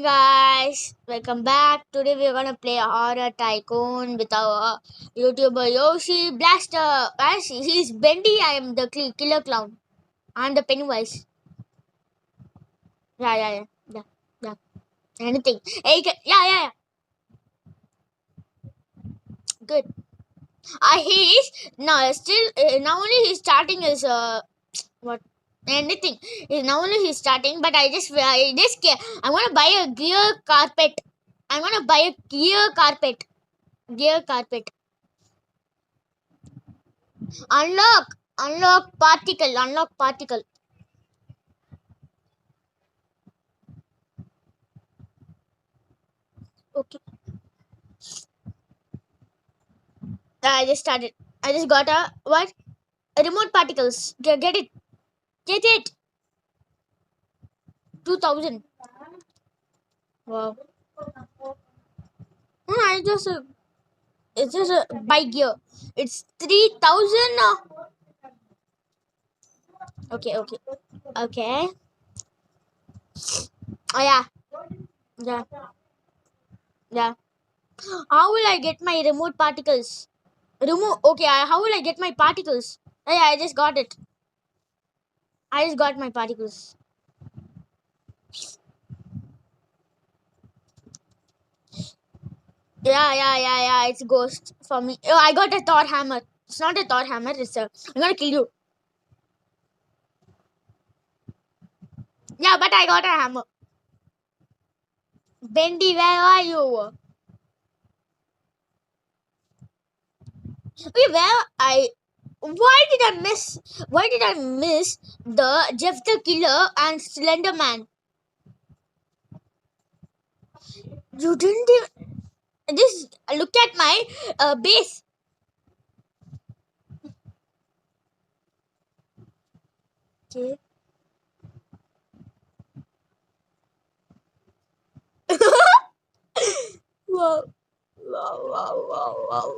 Hey guys, welcome back. Today we're gonna play horror tycoon with our YouTuber Yoshi Blaster. Guys, he's Bendy. I am the killer clown. I'm the Pennywise. Yeah. Anything. Hey, yeah. Good. He's no still now only he's starting his what anything. Now only he's starting, but I'm gonna buy a gear carpet. I'm gonna buy a gear carpet. Gear carpet. Unlock particle. Okay. I just started. I just got a what? A remote particles. Get it. Get it. 2000. Wow. I just it's just a buy gear. It's 3000. Okay. Oh yeah. Yeah. Yeah. How will I get my remote particles? Okay. How will I get my particles? Oh, yeah, I just got it. I just got my particles. Yeah. It's ghost for me. Oh, I got a Thor hammer. It's not a Thor hammer. I'm gonna kill you. Yeah, but I got a hammer. Bendy, where are you? Okay, where I? Why did I miss? Why did I miss the Jeff the Killer and Slender Man? You didn't even. Just look at my base. Okay. Wow.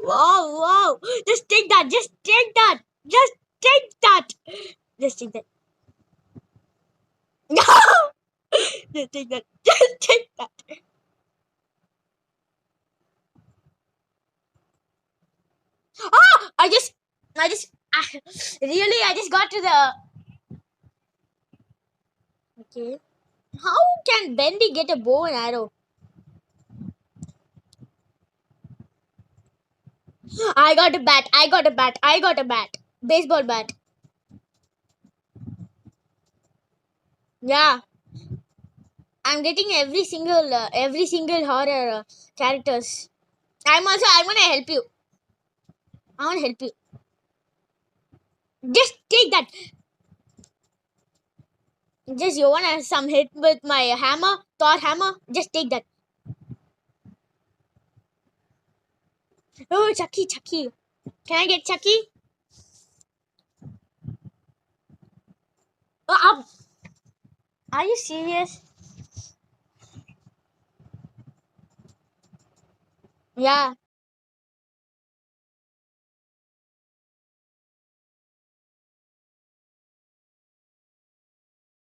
Wow. Just take that. Just take that. Just take that. Just take that. No. Just take that. Just take that. I just, really, I just got to the. Okay. How can Bendy get a bow and arrow? I got a bat. I got a bat. Baseball bat. Yeah. I'm getting every single horror characters. I'm gonna help you. I wanna help you. Just take that. Just you wanna some hit with my hammer, Thor hammer? Just take that. Oh, Chucky. Can I get Chucky? Oh, are you serious? Yeah.